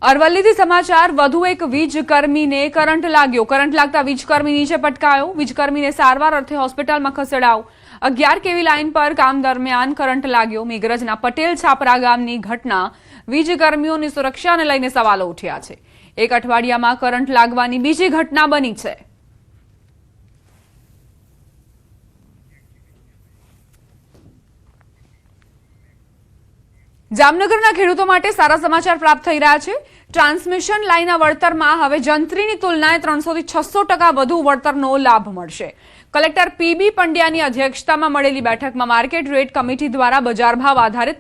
અરવલ્લીથી સમાચાર વધુ એક વીજકર્મીને કરંટ લાગ્યો। કરંટ લાગતા વીજકર્મી નીચે પટકાયો। વીજકર્મીને સારવાર અર્થે હોસ્પિટલમાં ખસેડાયો। 11 કેવી લાઇન પર કામ દરમિયાન કરંટ લાગ્યો। મેઘરજના પટેલ છાપરા ગામની ઘટના વીજકર્મીઓની સુરક્ષાને લઈને સવાલો ઉઠ્યા છે। એક અઠવાડિયામાં કરંટ લાગવાની બીજી ઘટના બની છે। જામનગરના ખેડૂતો માટે સારા સમાચાર પ્રાપ્ત થઈ રહ્યા છે। ટ્રાન્સમિશન લાઇનના વળતરમાં હવે જંત્રીની તુલનાએ 300 થી 600% વધુ વળતરનો લાભ મળશે। કલેક્ટર પીબી પંડ્યાની અધ્યક્ષતામાં મળેલી બેઠકમાં માર્કેટ રેટ કમિટી દ્વારા બજાર ભાવ આધારિત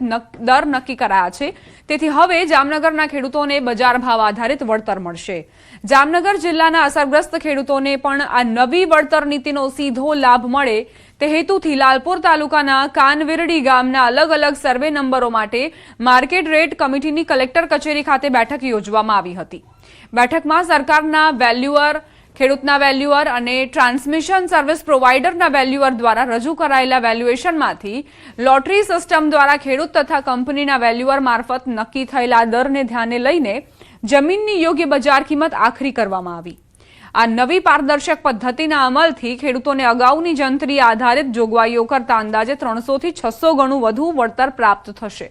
દર નક્કી કરાયા છે। તેથી હવે જામનગરના ખેડૂતોને બજાર ભાવ આધારિત વળતર મળશે। જામનગર જિલ્લાના અસરગ્રસ્ત ખેડૂતોને પણ આ નવી વળતર નીતિનો સીધો લાભ મળે તે હેતુથી લાલપુર તાલુકાના કાનવિરડી ગામના અલગ અલગ સર્વે નંબરો માટે માર્કેટ રેટ કમિટીની કલેક્ટર કચેરી ખાતે બેઠક યોજવામાં આવી હતી। બેઠકમાં સરકારના વેલ્યુઅર, ખેડૂતના વેલ્યુઅર અને ટ્રાન્સમિશન સર્વિસ પ્રોવાઇડરના વેલ્યુઅર દ્વારા રજૂ કરાયેલા વેલ્યુએશનમાંથી લોટરી સિસ્ટમ દ્વારા ખેડૂત તથા કંપનીના વેલ્યુઅર મારફત નક્કી થયેલા દરને ધ્યાને લઈને જમીનની યોગ્ય બજાર કિંમત આખરી કરવામાં આવી। આ નવી પારદર્શક પદ્ધતિના અમલથી ખેડૂતોને અગાઉની જંત્રી આધારિત જોગવાઈઓ કરતા અંદાજે 300 થી 600 ગણું વધુ વળતર પ્રાપ્ત થશે।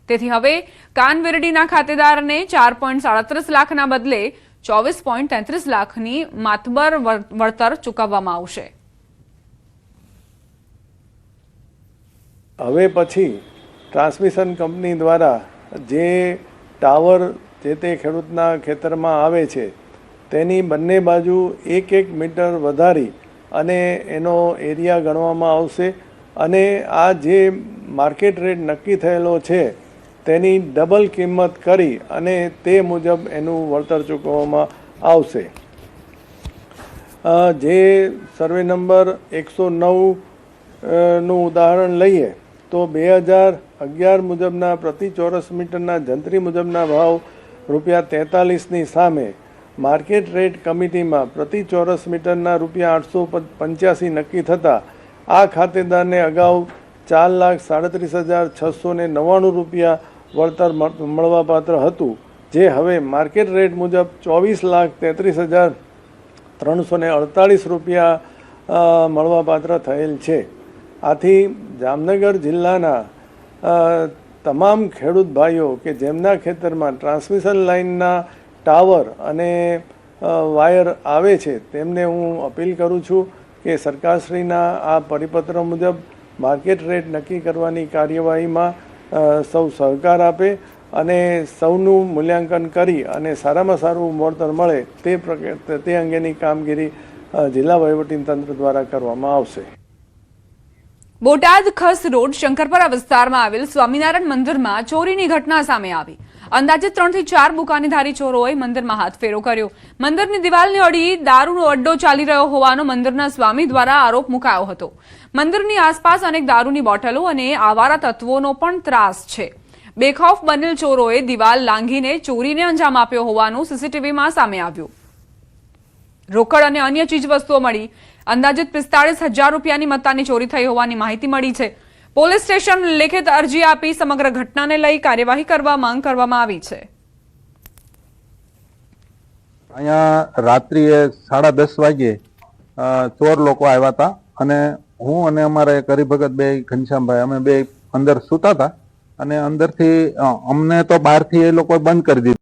તેથી હવે કાનવિરડીના ખાતેદારને 4.37 લાખના બદલે 24.33 લાખની માતબર વળતર ચૂકવવામાં આવશે। હવે પછી ટ્રાન્સમિશન કંપની દ્વારા જે ટાવર જે તે ખેડૂતના ખેતરમાં આવે છે તેની બંને બાજુ 1 મીટર વધારી અને એનો એરિયા ગણવામાં આવશે અને આ જે માર્કેટ રેટ નક્કી થયેલો છે તેની ડબલ કિંમત કરી અને તે મુજબ એનું વળતર ચૂકવવામાં આવશે। જે સર્વે નંબર 109 નું ઉદાહરણ લઈએ તો 2011 મુજબના પ્રતિ ચોરસ મીટરના જંત્રી મુજબના ભાવ ₹43ની સામે માર્કેટ રેટ કમિટીમાં પ્રતિ ચોરસ મીટરના ₹885 નક્કી થતાં આ ખાતેદારને અગાઉ ₹4,37,699 વળતર મળવાપાત્ર હતું, જે હવે માર્કેટ રેટ મુજબ ₹24,33,348 મળવાપાત્ર થયેલ છે। આથી જામનગર જિલ્લાના તમામ ખેડૂત ભાઈઓ કે જેમના ખેતરમાં ટ્રાન્સમિશન લાઇનના ટાવર અને વાયર આવે છે તેમને હું અપીલ કરું છું કે સરકારશ્રીના આ પરિપત્ર મુજબ માર્કેટ રેટ નક્કી કરવાની કાર્યવાહીમાં સૌ સહકાર આપે અને સૌનું મૂલ્યાંકન કરી અને સારામાં સારું વળતર મળે તે અંગેની કામગીરી જિલ્લા વહીવટીતંત્ર દ્વારા કરવામાં આવશે। બોટાદ ખસ રોડ શંકરપરા વિસ્તારમાં આવેલ સ્વામિનારાયણ મંદિરમાં ચોરીની ઘટના સામે આવી। અંદાજે 3 થી 4 બુકાનીધારી ચોરોએ મંદિરમાં હાથફેરો કર્યો। મંદિરની દિવાલને અડી દારૂનો અડ્ડો ચાલી રહ્યો હોવાનો મંદિરના સ્વામી દ્વારા આરોપ મુકાયો હતો। મંદિરની આસપાસ અનેક દારૂની બોટલો અને આવારા તત્વોનો પણ ત્રાસ છે। બેખૌફ બનેલ ચોરોએ દિવાલ લાંઘીને ચોરીને અંજામ આપ્યો હોવાનું સીસીટીવીમાં સામે આવ્યું। રોકડ અને અન્ય ચીજવસ્તુઓ મળી। અંદાજિત 45,000 રૂપિયાની મત્તાની ચોરી થઈ હોવાની માહિતી મળી છે। પોલીસ સ્ટેશન લેખિત અરજી આપી સમગ્ર ઘટનાને લઈ કાર્યવાહી કરવા માંગ કરવામાં આવી છે। અહીંયા રાત્રિએ 10:30 વાગે ચોર લોકો આવ્યા હતા અને હું અને અમારા એક હરિભગત બે ઘનશ્યામભાઈ અમે બે અંદર સૂતા હતા અને અંદરથી અમને તો બહારથી એ લોકો બંધ કરી દીધું।